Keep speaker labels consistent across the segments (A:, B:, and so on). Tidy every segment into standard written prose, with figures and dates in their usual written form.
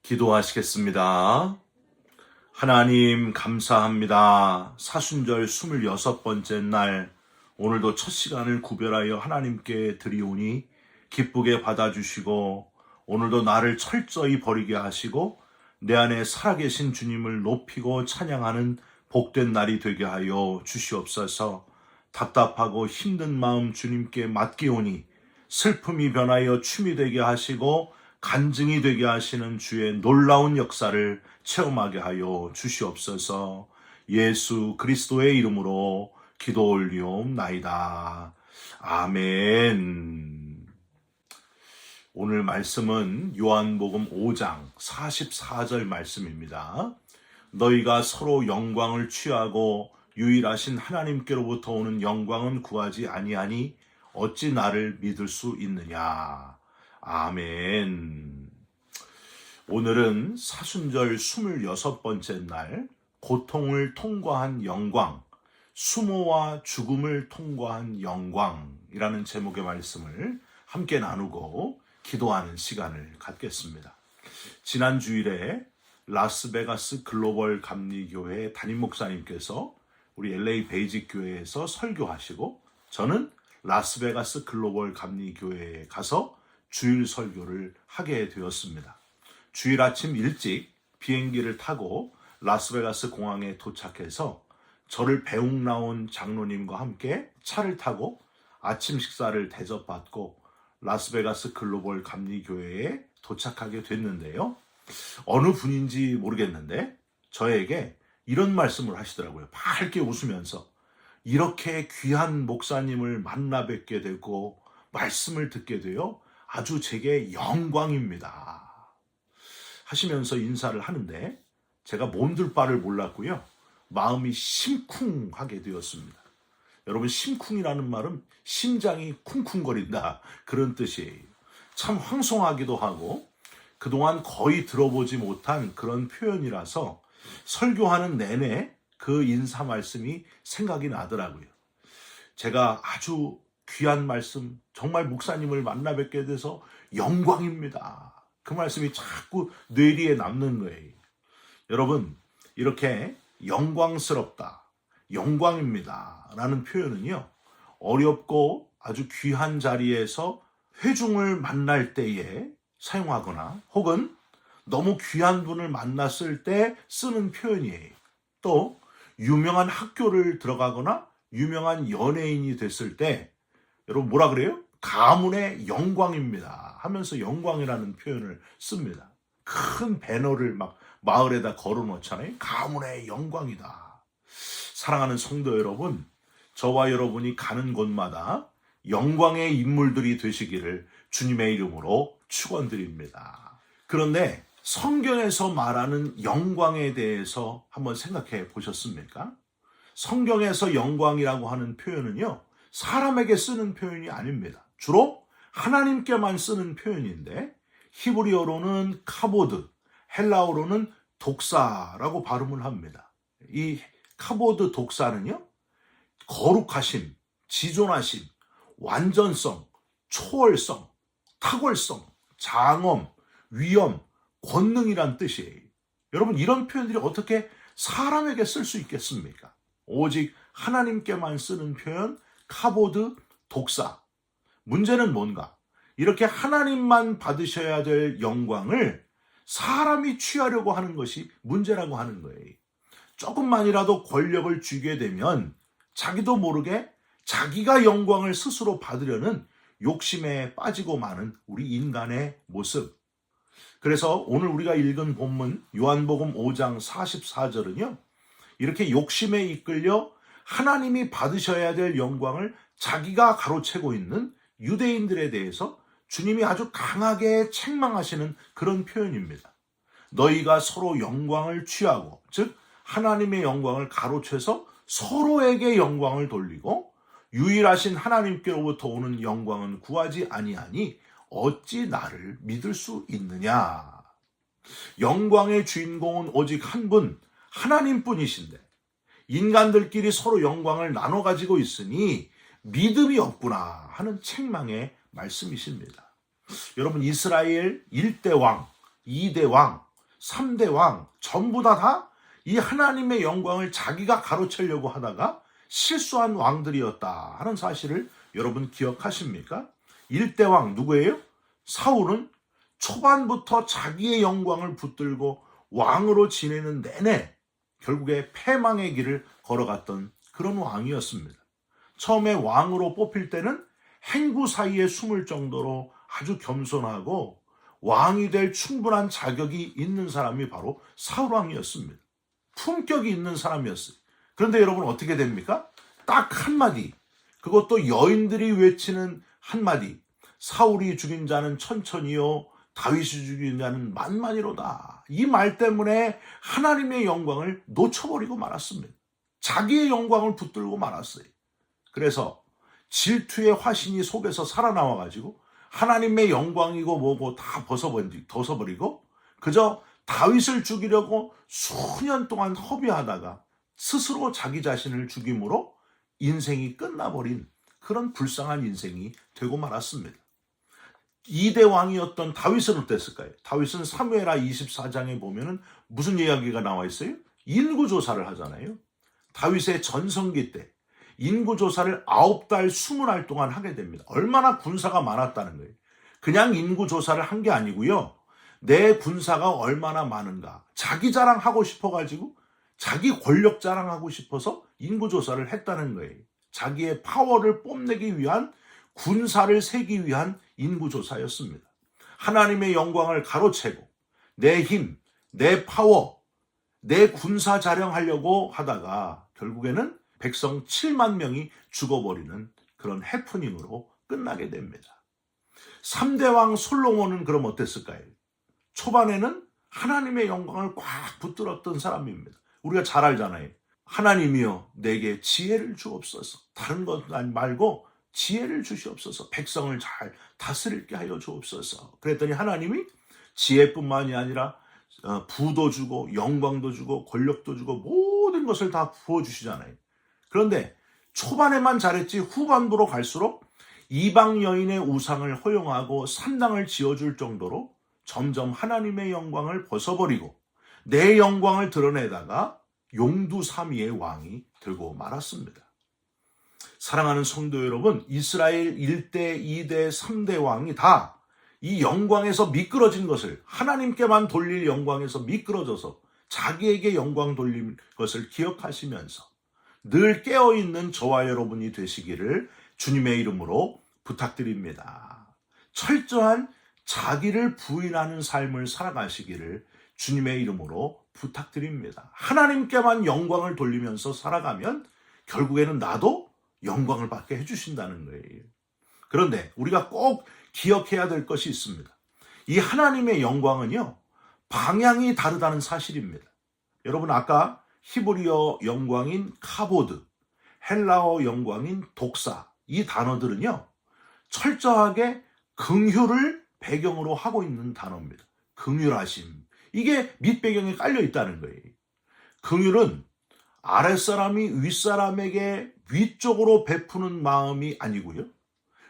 A: 기도하시겠습니다. 하나님 감사합니다. 사순절 26번째 날 오늘도 첫 시간을 구별하여 하나님께 드리오니 기쁘게 받아주시고 오늘도 나를 철저히 버리게 하시고 내 안에 살아계신 주님을 높이고 찬양하는 복된 날이 되게 하여 주시옵소서. 답답하고 힘든 마음 주님께 맡기오니 슬픔이 변하여 춤이 되게 하시고 간증이 되게 하시는 주의 놀라운 역사를 체험하게 하여 주시옵소서. 예수 그리스도의 이름으로 기도 올리옵나이다. 아멘. 오늘 말씀은 요한복음 5장 44절 말씀입니다. 너희가 서로 영광을 취하고 유일하신 하나님께로부터 오는 영광은 구하지 아니하니 어찌 나를 믿을 수 있느냐. 아멘. 오늘은 사순절 26번째 날 고통을 통과한 영광, 수모와 죽음을 통과한 영광이라는 제목의 말씀을 함께 나누고 기도하는 시간을 갖겠습니다. 지난 주일에 라스베가스 글로벌 감리교회 담임 목사님께서 우리 LA 베이직 교회에서 설교하시고 저는 라스베가스 글로벌 감리교회에 가서 주일 설교를 하게 되었습니다. 주일 아침 일찍 비행기를 타고 라스베가스 공항에 도착해서 저를 배웅 나온 장로님과 함께 차를 타고 아침 식사를 대접받고 라스베가스 글로벌 감리교회에 도착하게 됐는데요. 어느 분인지 모르겠는데 저에게 이런 말씀을 하시더라고요. 밝게 웃으면서 이렇게 귀한 목사님을 만나 뵙게 되고 말씀을 듣게 되어 아주 제게 영광입니다 하시면서 인사를 하는데 제가 몸둘 바를 몰랐고요. 마음이 심쿵하게 되었습니다. 여러분, 심쿵이라는 말은 심장이 쿵쿵거린다 그런 뜻이에요. 참 황송하기도 하고 그동안 거의 들어보지 못한 그런 표현이라서 설교하는 내내 그 인사 말씀이 생각이 나더라고요. 제가 아주 귀한 말씀, 정말 목사님을 만나 뵙게 돼서 영광입니다. 그 말씀이 자꾸 뇌리에 남는 거예요. 여러분, 이렇게 영광스럽다, 영광입니다 라는 표현은요, 어렵고 아주 귀한 자리에서 회중을 만날 때에 사용하거나 혹은 너무 귀한 분을 만났을 때 쓰는 표현이에요. 또 유명한 학교를 들어가거나 유명한 연예인이 됐을 때 여러분 뭐라 그래요? 가문의 영광입니다 하면서 영광이라는 표현을 씁니다. 큰 배너를 막 마을에다 걸어 놓잖아요. 가문의 영광이다. 사랑하는 성도 여러분, 저와 여러분이 가는 곳마다 영광의 인물들이 되시기를 주님의 이름으로 축원드립니다. 그런데 성경에서 말하는 영광에 대해서 한번 생각해 보셨습니까? 성경에서 영광이라고 하는 표현은요, 사람에게 쓰는 표현이 아닙니다. 주로 하나님께만 쓰는 표현인데 히브리어로는 카보드, 헬라어로는 독사라고 발음을 합니다. 이 카보드 독사는요, 거룩하심, 지존하심, 완전성, 초월성, 탁월성, 장엄, 위엄, 권능이란 뜻이에요. 여러분, 이런 표현들이 어떻게 사람에게 쓸 수 있겠습니까? 오직 하나님께만 쓰는 표현, 카보드, 독사. 문제는 뭔가? 이렇게 하나님만 받으셔야 될 영광을 사람이 취하려고 하는 것이 문제라고 하는 거예요. 조금만이라도 권력을 쥐게 되면 자기도 모르게 자기가 영광을 스스로 받으려는 욕심에 빠지고 마는 우리 인간의 모습. 그래서 오늘 우리가 읽은 본문 요한복음 5장 44절은요. 이렇게 욕심에 이끌려 하나님이 받으셔야 될 영광을 자기가 가로채고 있는 유대인들에 대해서 주님이 아주 강하게 책망하시는 그런 표현입니다. 너희가 서로 영광을 취하고, 즉 하나님의 영광을 가로채서 서로에게 영광을 돌리고 유일하신 하나님께로부터 오는 영광은 구하지 아니하니 어찌 나를 믿을 수 있느냐. 영광의 주인공은 오직 한 분, 하나님뿐이신데 인간들끼리 서로 영광을 나눠 가지고 있으니 믿음이 없구나 하는 책망의 말씀이십니다. 여러분, 이스라엘 1대 왕, 2대 왕, 3대 왕 전부 다 이 하나님의 영광을 자기가 가로채려고 하다가 실수한 왕들이었다 하는 사실을 여러분 기억하십니까? 1대 왕 누구예요? 사울은 초반부터 자기의 영광을 붙들고 왕으로 지내는 내내 결국에 패망의 길을 걸어갔던 그런 왕이었습니다. 처음에 왕으로 뽑힐 때는 행구 사이에 숨을 정도로 아주 겸손하고 왕이 될 충분한 자격이 있는 사람이 바로 사울 왕이었습니다. 품격이 있는 사람이었어요. 그런데 여러분 어떻게 됩니까? 딱 한마디, 그것도 여인들이 외치는 한마디, 사울이 죽인 자는 천천히요 다윗이 죽인 자는 만만이로다. 이 말 때문에 하나님의 영광을 놓쳐버리고 말았습니다. 자기의 영광을 붙들고 말았어요. 그래서 질투의 화신이 속에서 살아나와가지고 하나님의 영광이고 뭐고 다 벗어버리고 그저 다윗을 죽이려고 수년 동안 허비하다가 스스로 자기 자신을 죽임으로 인생이 끝나버린 그런 불쌍한 인생이 되고 말았습니다. 2대 왕이었던 다윗은 어땠을까요? 다윗은 사무엘하 24장에 보면은 무슨 이야기가 나와 있어요? 인구조사를 하잖아요. 다윗의 전성기 때 인구조사를 9달 20날 동안 하게 됩니다. 얼마나 군사가 많았다는 거예요. 그냥 인구조사를 한 게 아니고요. 내 군사가 얼마나 많은가. 자기 자랑하고 싶어가지고 자기 권력 자랑하고 싶어서 인구조사를 했다는 거예요. 자기의 파워를 뽐내기 위한 군사를 세기 위한 인구조사였습니다. 하나님의 영광을 가로채고 내 힘, 내 파워, 내 군사 자랑하려고 하다가 결국에는 백성 7만 명이 죽어버리는 그런 해프닝으로 끝나게 됩니다. 3대 왕 솔로몬은 그럼 어땠을까요? 초반에는 하나님의 영광을 꽉 붙들었던 사람입니다. 우리가 잘 알잖아요. 하나님이여 내게 지혜를 주옵소서. 다른 것 말고 지혜를 주시옵소서. 백성을 잘 다스릴게 하여 주옵소서. 그랬더니 하나님이 지혜뿐만이 아니라 부도 주고 영광도 주고 권력도 주고 모든 것을 다 부어주시잖아요. 그런데 초반에만 잘했지 후반부로 갈수록 이방 여인의 우상을 허용하고 산당을 지어줄 정도로 점점 하나님의 영광을 벗어버리고 내 영광을 드러내다가 용두삼위의 왕이 되고 말았습니다. 사랑하는 성도 여러분, 이스라엘 1대, 2대, 3대 왕이 다 이 영광에서 미끄러진 것을 하나님께만 돌릴 영광에서 미끄러져서 자기에게 영광 돌릴 것을 기억하시면서 늘 깨어있는 저와 여러분이 되시기를 주님의 이름으로 부탁드립니다. 철저한 자기를 부인하는 삶을 살아가시기를 주님의 이름으로 부탁드립니다. 하나님께만 영광을 돌리면서 살아가면 결국에는 나도 영광을 받게 해주신다는 거예요. 그런데 우리가 꼭 기억해야 될 것이 있습니다. 이 하나님의 영광은요, 방향이 다르다는 사실입니다. 여러분 아까 히브리어 영광인 카보드, 헬라어 영광인 독사, 이 단어들은요, 철저하게 긍휼을 배경으로 하고 있는 단어입니다. 긍휼하심. 이게 밑배경에 깔려 있다는 거예요. 긍휼은 아랫사람이 윗사람에게 위쪽으로 베푸는 마음이 아니고요.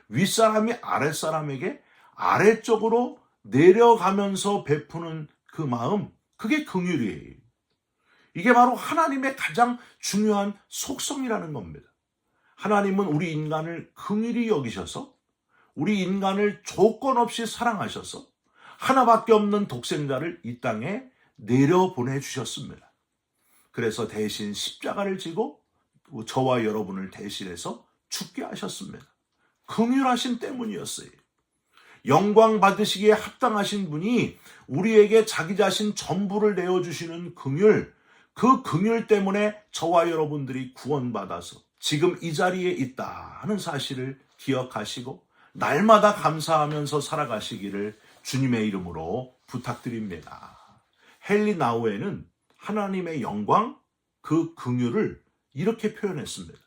A: 윗사람이 아랫사람에게 아래쪽으로 내려가면서 베푸는 그 마음, 그게 긍휼이에요. 이게 바로 하나님의 가장 중요한 속성이라는 겁니다. 하나님은 우리 인간을 긍휼히 여기셔서 우리 인간을 조건 없이 사랑하셔서 하나밖에 없는 독생자를 이 땅에 내려보내주셨습니다. 그래서 대신 십자가를 지고 저와 여러분을 대신해서 죽게 하셨습니다. 긍휼하심 때문이었어요. 영광 받으시기에 합당하신 분이 우리에게 자기 자신 전부를 내어주시는 긍휼, 그 긍휼 때문에 저와 여러분들이 구원받아서 지금 이 자리에 있다 하는 사실을 기억하시고 날마다 감사하면서 살아가시기를 주님의 이름으로 부탁드립니다. 헨리 나우에는 하나님의 영광, 그 긍휼을 이렇게 표현했습니다.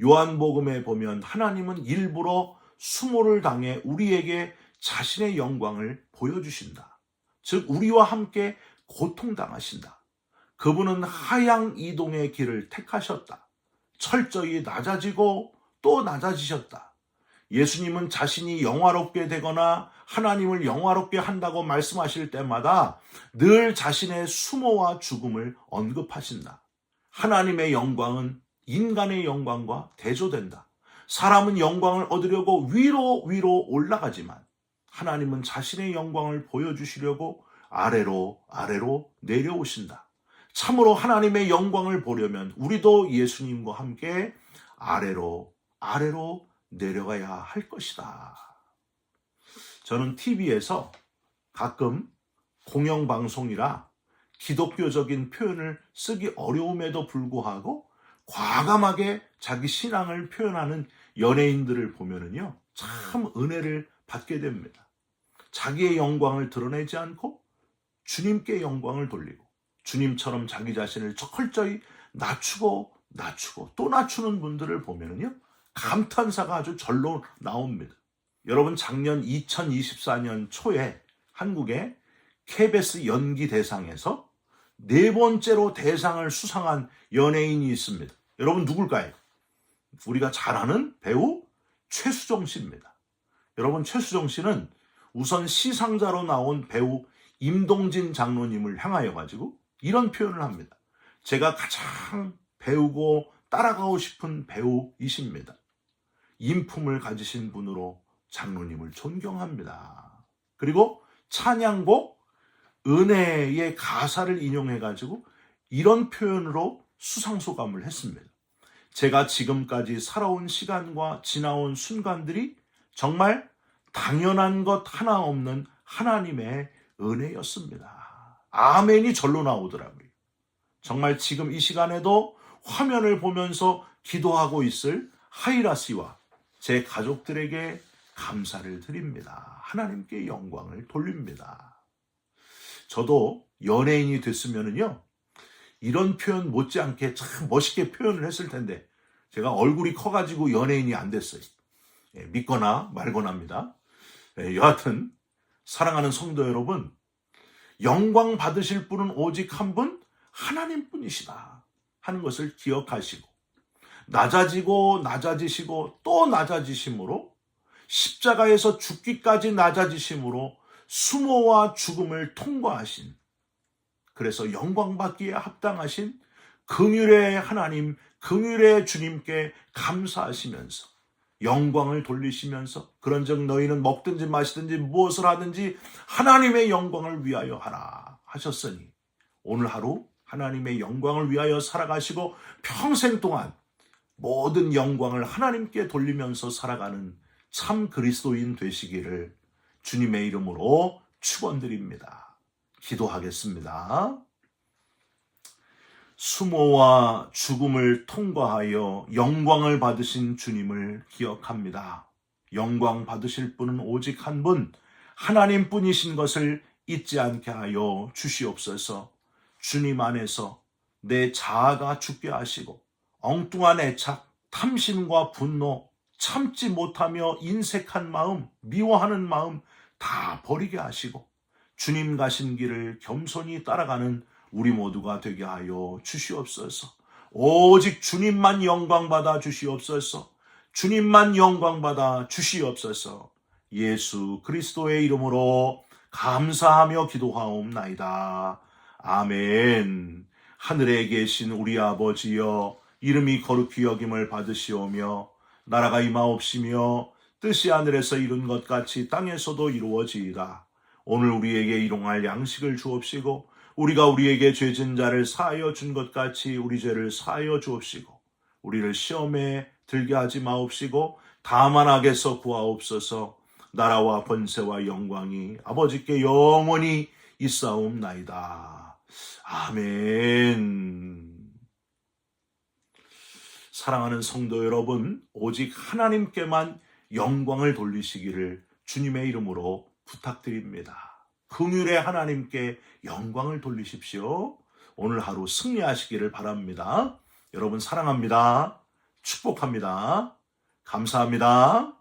A: 요한복음에 보면 하나님은 일부러 수모를 당해 우리에게 자신의 영광을 보여주신다. 즉 우리와 함께 고통당하신다. 그분은 하양 이동의 길을 택하셨다. 철저히 낮아지고 또 낮아지셨다. 예수님은 자신이 영화롭게 되거나 하나님을 영화롭게 한다고 말씀하실 때마다 늘 자신의 수모와 죽음을 언급하신다. 하나님의 영광은 인간의 영광과 대조된다. 사람은 영광을 얻으려고 위로 올라가지만 하나님은 자신의 영광을 보여주시려고 아래로 내려오신다. 참으로 하나님의 영광을 보려면 우리도 예수님과 함께 아래로 내려가야 할 것이다. 저는 TV에서 가끔 공영방송이라 기독교적인 표현을 쓰기 어려움에도 불구하고 과감하게 자기 신앙을 표현하는 연예인들을 보면은요, 참 은혜를 받게 됩니다. 자기의 영광을 드러내지 않고 주님께 영광을 돌리고 주님처럼 자기 자신을 철저히 낮추고 또 낮추는 분들을 보면은요, 감탄사가 아주 절로 나옵니다. 여러분, 작년 2024년 초에 한국의 KBS 연기대상에서 4번째로 대상을 수상한 연예인이 있습니다. 여러분, 누굴까요? 우리가 잘 아는 배우 최수정 씨입니다. 여러분, 최수정 씨는 우선 시상자로 나온 배우 임동진 장로님을 향하여 가지고 이런 표현을 합니다. 제가 가장 배우고 따라가고 싶은 배우이십니다. 인품을 가지신 분으로 장로님을 존경합니다. 그리고 찬양곡 은혜의 가사를 인용해 가지고 이런 표현으로 수상소감을 했습니다. 제가 지금까지 살아온 시간과 지나온 순간들이 정말 당연한 것 하나 없는 하나님의 은혜였습니다. 아멘이 절로 나오더라고요. 정말 지금 이 시간에도 화면을 보면서 기도하고 있을 하이라 씨와 제 가족들에게 감사를 드립니다. 하나님께 영광을 돌립니다. 저도 연예인이 됐으면은요, 이런 표현 못지않게 참 멋있게 표현을 했을 텐데 제가 얼굴이 커가지고 연예인이 안 됐어요. 믿거나 말거나입니다. 여하튼 사랑하는 성도 여러분, 영광 받으실 분은 오직 한 분, 하나님뿐이시다 하는 것을 기억하시고 낮아지시고 또 낮아지심으로 십자가에서 죽기까지 낮아지심으로 수모와 죽음을 통과하신, 그래서 영광받기에 합당하신 긍휼의 하나님, 긍휼의 주님께 감사하시면서 영광을 돌리시면서 그런즉 너희는 먹든지 마시든지 무엇을 하든지 하나님의 영광을 위하여 하라 하셨으니 오늘 하루 하나님의 영광을 위하여 살아가시고 평생 동안 모든 영광을 하나님께 돌리면서 살아가는 참 그리스도인 되시기를 주님의 이름으로 축원드립니다. 기도하겠습니다. 수모와 죽음을 통과하여 영광을 받으신 주님을 기억합니다. 영광 받으실 분은 오직 한 분, 하나님뿐이신 것을 잊지 않게 하여 주시옵소서. 주님 안에서 내 자아가 죽게 하시고 엉뚱한 애착, 탐심과 분노, 참지 못하며 인색한 마음, 미워하는 마음 다 버리게 하시고 주님 가신 길을 겸손히 따라가는 우리 모두가 되게 하여 주시옵소서. 오직 주님만 영광받아 주시옵소서. 주님만 영광받아 주시옵소서. 예수 그리스도의 이름으로 감사하며 기도하옵나이다. 아멘. 하늘에 계신 우리 아버지여, 이름이 거룩히 여김을 받으시오며 나라가 임하옵시며 뜻이 하늘에서 이룬 것 같이 땅에서도 이루어지이다. 오늘 우리에게 일용할 양식을 주옵시고 우리가 우리에게 죄진 자를 사하여 준 것 같이 우리 죄를 사하여 주옵시고 우리를 시험에 들게 하지 마옵시고 다만 악에서 구하옵소서. 나라와 번세와 영광이 아버지께 영원히 있사옵나이다. 아멘. 사랑하는 성도 여러분, 오직 하나님께만 영광을 돌리시기를 주님의 이름으로 부탁드립니다. 긍휼의 하나님께 영광을 돌리십시오. 오늘 하루 승리하시기를 바랍니다. 여러분 사랑합니다. 축복합니다. 감사합니다.